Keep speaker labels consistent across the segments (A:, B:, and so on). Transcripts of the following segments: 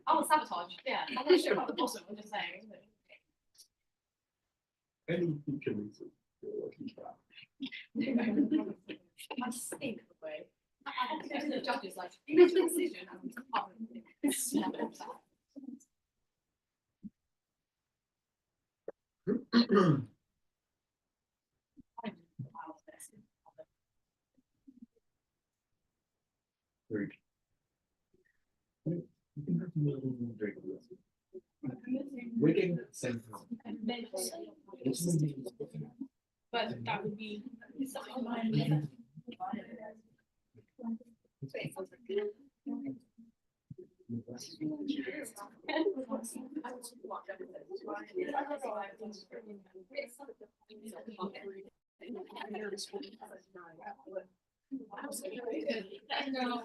A: Oh, sabotage. Yeah, I'm not sure about the bottom. I'm just saying.
B: Any future reason you're looking for.
A: I stink the way. I have to go to the judges like this decision.
B: We're getting the same
A: But that would be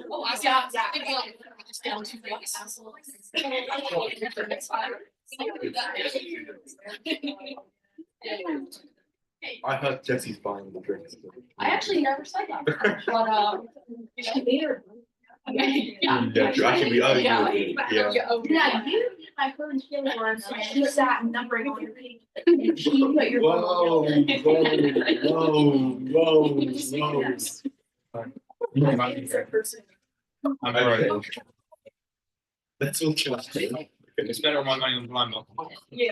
A: oh, I see. Just down to
B: I heard Jesse's buying the drinks.
A: I actually never said that. But later.
B: Yeah, actually, we owe you. Yeah.
C: Yeah, you did my phone skill once, and she sat numbering on your page. And she put your
B: Whoa, I'm alright. Let's all chill.
D: It's better on my money on blind box.
A: Yeah.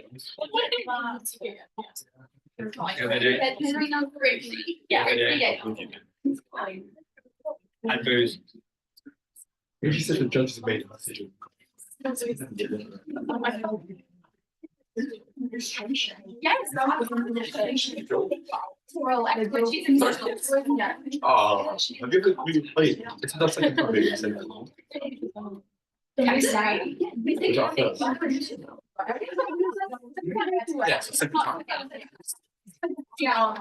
D: And booze.
B: She said the judges made a decision.
C: Yes, no, I was on the station. Well, I
B: Oh, have you ever really played? It's the second time we've seen it. Was that first? Yes, the second time.
C: Yeah,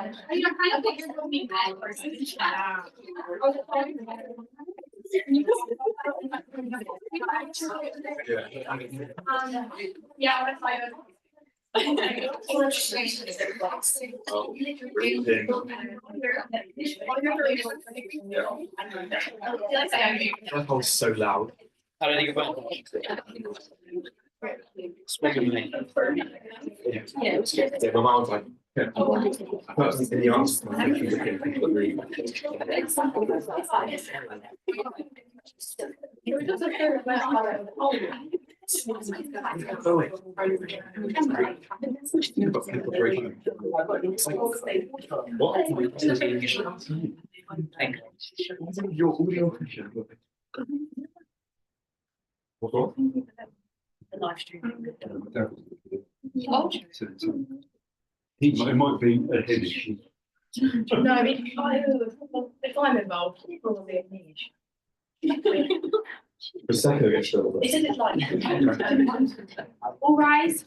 B: That was so loud.
D: How do I think about speculate?
B: Yeah, my mom was like, yeah. I thought in the answer. I think she's looking your audio picture. What?
C: the live stream.
E: It might be a head issue.
C: No, I mean, if I'm involved, it's probably a niche.
B: Prosecco gets filled.
C: Isn't it like? All rise.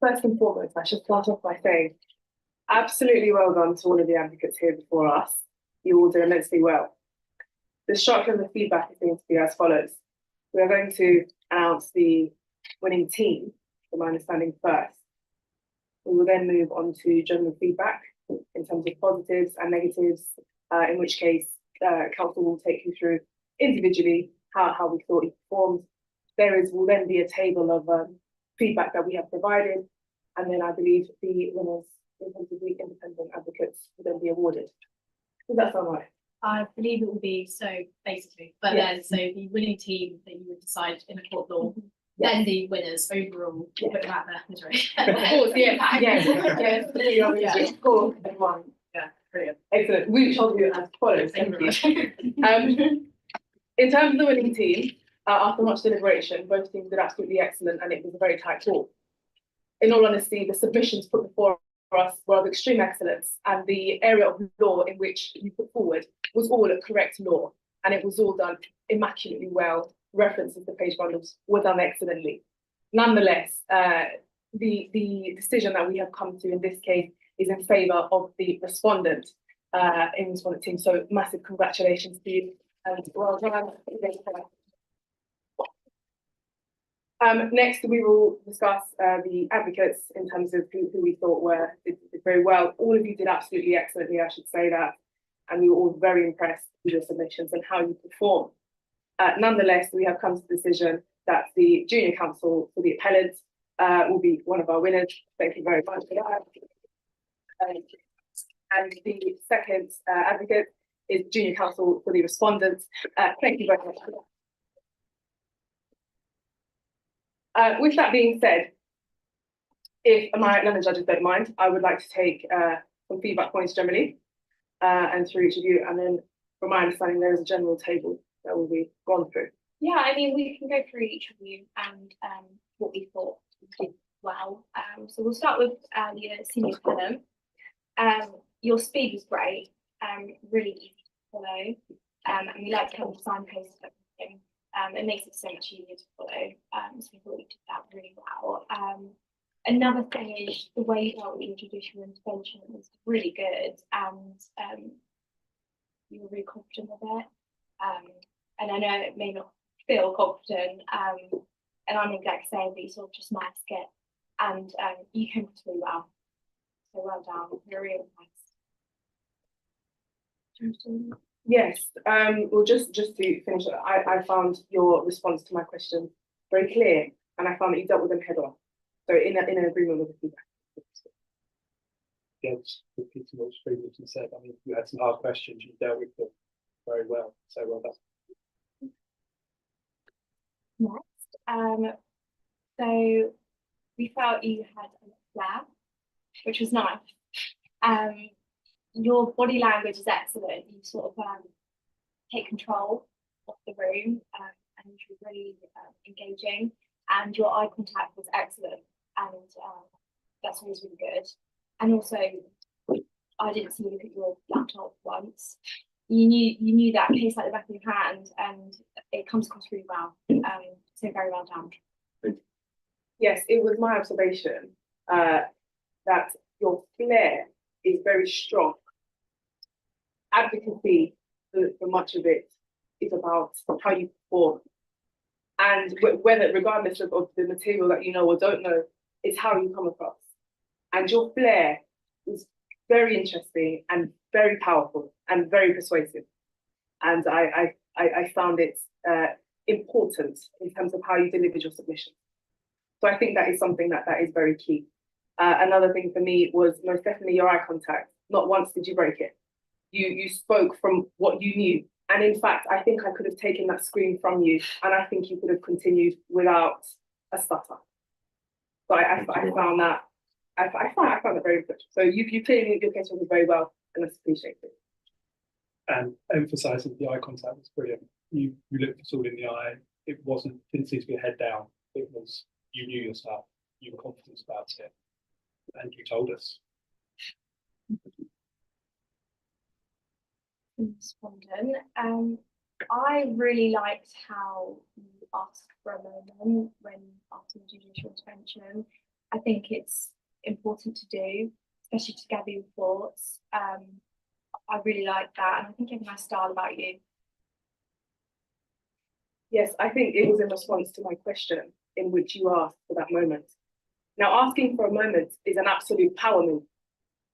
F: First and foremost, I should start off by saying, absolutely well done to all of the advocates here before us. You all did immensely well. The structure of the feedback is going to be as follows. We are going to announce the winning team, from my understanding, first. We will then move on to general feedback in terms of positives and negatives, in which case council will take you through individually how we thought you performed. Will then be a table of feedback that we have provided, and then I believe the winners in terms of the independent advocates will then be awarded. Does that sound right?
A: I believe it will be so basically, but then so the winning team that you would decide in a court law, then the winners overall, put them out there, misery.
F: Of course, yeah, of course, everyone. Yeah, brilliant, excellent. We shall do it as follows. Thank you. In terms of the winning team, After much deliberation, both teams did absolutely excellent and it was a very tight call. In all honesty, the submissions put before us were of extreme excellence, and the area of law in which you put forward was all correct law, and it was all done immaculately well. References to page bundles were done excellently. Nonetheless, the decision that we have come to in this case is in favour of the respondent in respondent team. So massive congratulations to you and well done. Next, we will discuss the advocates in terms of who we thought did very well. All of you did absolutely excellently, I should say that, and we were all very impressed with your submissions and how you performed. Nonetheless, we have come to the decision that the junior counsel for the appellant will be one of our winners. Thank you very much for that. And the second advocate is junior counsel for the respondents. Thank you very much for that. With that being said, if my London judges don't mind, I would like to take some feedback points generally and through each of you, and then from my understanding there is a general table that will be gone through.
C: Yeah, I mean, we can go through each of you and what we thought did well. So we'll start with the senior appellant. Your speed was great, really easy to follow, and we like how you signpost everything. It makes it so much easier to follow. So we thought you did that really well. Another thing is the way you dealt with your judicial intervention was really good, and you were really confident with it. And I know it may not feel confident, and I'm the exact same, but you sort of just mask it, and you came across really well. So well done. You're really nice.
F: Yes, well, just to finish, I found your response to my question very clear, and I found that you dealt with them head on. So in agreement with the feedback.
E: Yeah, just repeating what was previously said. I mean, you had some hard questions, you dealt with them very well. So well done.
C: Next, so we felt you had a flair, which was nice. Your body language is excellent. You sort of take control of the room, and you're really engaging. And your eye contact was excellent, and that's always really good. And also, I didn't see you look at your laptop once. You knew that case like the back of your hand, and it comes across really well. So very well done.
F: Yes, it was my observation that your flair is very strong. Advocacy, for much of it, is about how you perform. And whether, regardless of the material that you know or don't know, it's how you come across. And your flair is very interesting and very powerful and very persuasive. And I found it important in terms of how you delivered your submission. So I think that is something that is very key. Another thing for me was most definitely your eye contact. Not once did you break it. You spoke from what you knew. And in fact, I think I could have taken that screen from you, and I think you could have continued without a stutter. So I found that I found it very good. So you clearly your case was very well, and that's appreciated.
E: And emphasising the eye contact was brilliant. You looked us all in the eye. It didn't seem to be a head down. It was, you knew your stuff. You were confident about it, and you told us.
C: Respondent. I really liked how you asked for a moment when asking judicial intervention. I think it's important to do, especially to gather your thoughts. I really like that, and I think you have a nice style about you.
F: Yes, I think it was in response to my question in which you asked for that moment. Now, asking for a moment is an absolute power move.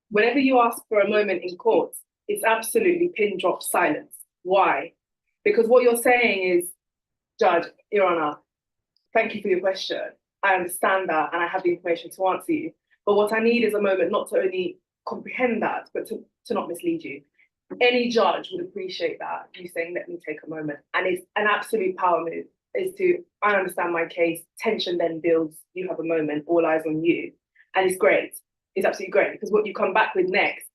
F: Whenever you ask for a moment in court, it's absolutely pin drop silence. Why? Because what you're saying is, Judge, Your Honour, thank you for your question. I understand that and I have the information to answer you. But what I need is a moment not to only comprehend that, but to not mislead you. Any judge would appreciate that, you saying, let me take a moment. And it's an absolute power move, is to, I understand my case, tension then builds, you have a moment, all eyes on you. And it's great. It's absolutely great, because what you come back with next,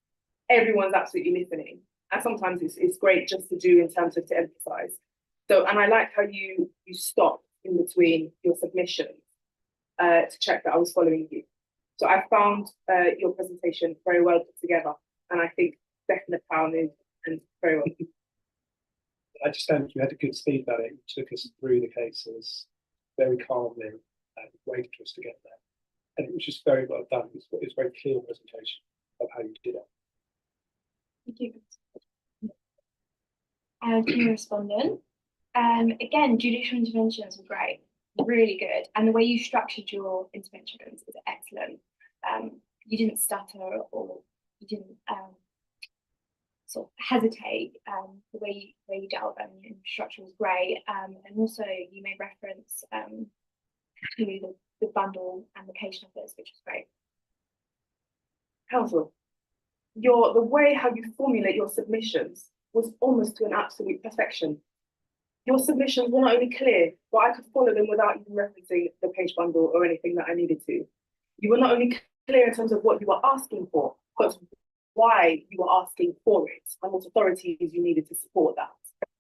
F: everyone's absolutely listening. And sometimes it's great just to do in terms of to emphasize. So, and I like how you stopped in between your submissions to check that I was following you. So I found your presentation very well put together, and I think definite power move and very well.
E: I just found you had a good speed about it. You took us through the cases very calmly and waited for us to get there. And it was just very well done. It was a very clear presentation of how you did it.
C: Thank you. Junior respondent. Again, judicial interventions were great, really good. And the way you structured your interventions is excellent. You didn't stutter or you didn't sort of hesitate. The way you dealt and your structure was great. And also you made reference to the bundle and the case numbers, which was great.
F: Counsel, the way how you formulate your submissions was almost to an absolute perfection. Your submissions were not only clear, but I could follow them without even referencing the page bundle or anything that I needed to. You were not only clear in terms of what you were asking for, but why you were asking for it and what authorities you needed to support that.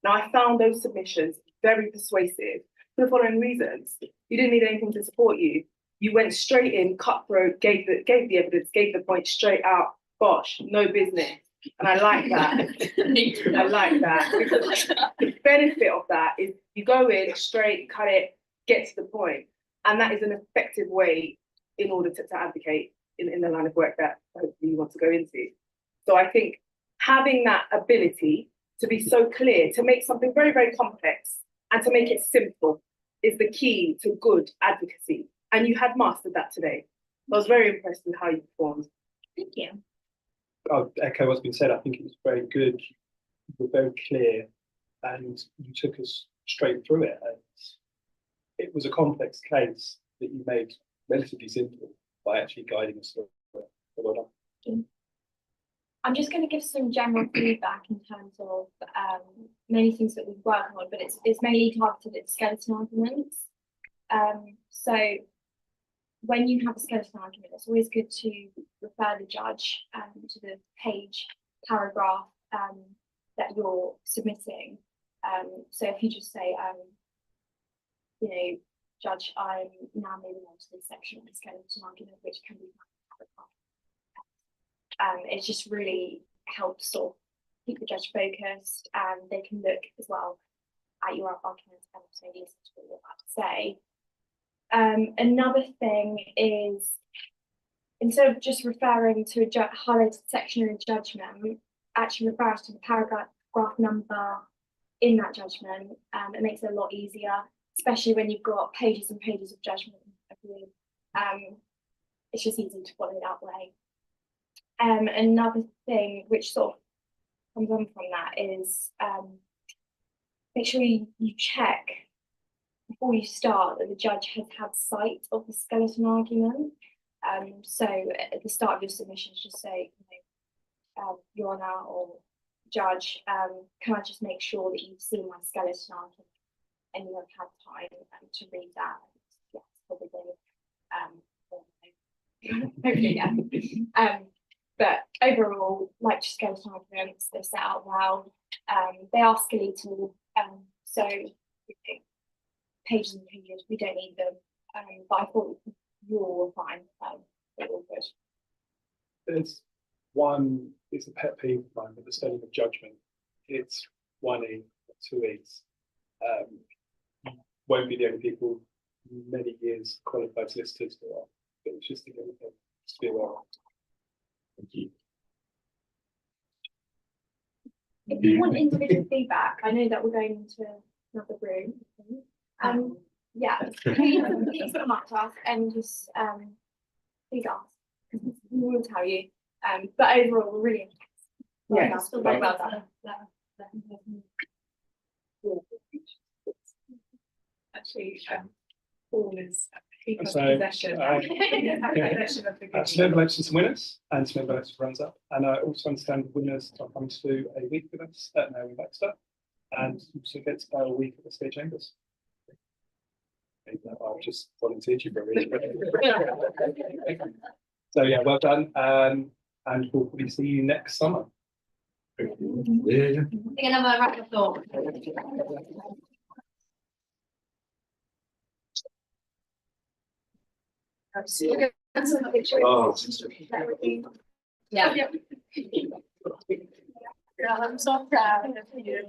F: Now, I found those submissions very persuasive for the following reasons. You didn't need anything to support you. You went straight in, cutthroat, gave the evidence, gave the point straight out. Gosh, no business. And I like that. I like that. Because the benefit of that is you go in straight, cut it, get to the point. And that is an effective way in order to advocate in the line of work that hopefully you want to go into. So I think having that ability to be so clear, to make something very, very complex and to make it simple is the key to good advocacy. And you had mastered that today. I was very impressed with how you performed.
C: Thank you.
E: I'll echo what's been said. I think it was very good. You were very clear and you took us straight through it. And it was a complex case that you made relatively simple by actually guiding us through it. Well done.
C: I'm just going to give some general feedback in terms of many things that we've worked on, but it's mainly targeted at skeleton arguments. So when you have a skeleton argument, it's always good to refer the judge to the page, paragraph that you're submitting. So if you just say, you know, Judge, I'm now moving on to this section of the skeleton argument, which can be found in paragraph. It just really helps sort of keep the judge focused, and they can look as well at your arguments and also listen to what you're about to say. Another thing is, instead of just referring to a highlighted section in a judgment, actually refer to the paragraph number in that judgment. It makes it a lot easier, especially when you've got pages and pages of judgment. It's just easy to follow that way. Another thing which sort of comes on from that is make sure you check before you start that the judge has had sight of the skeleton argument. So at the start of your submissions, just say, you know, Your Honour or Judge, can I just make sure that you've seen my skeleton argument and you have had time to read that? Yes, probably. Hopefully, yeah. But overall, like skeleton arguments, they're set out well. They are skeletal, so pages and pages, we don't need them. But I thought you all were fine. They were good.
E: There's one, it's a pet peeve of mine, but the spelling of judgment, it's 1E, 2Es. You won't be the only people, many years qualified solicitors who are, but it's just the other thing to be aware of. Thank you.
C: If you want individual feedback, I know that we're going into another room. Yeah, please come up to us and just please ask. We will tell you. But overall, we're really impressed.
F: Yeah,
C: Very well done.
F: Actually, all is
E: So,
F: possession. Possession of the
E: some envelopes and some winners, and some envelopes runs up. And I also understand winners are coming to do a week with us at Mary Baxter, and also get a week at the State Chambers. I've just volunteered you for a week. So yeah, well done, and we'll probably see you next summer.
B: Yeah.
A: I think another round of applause.
B: Oh.
A: Yeah.
F: I'm so proud of you.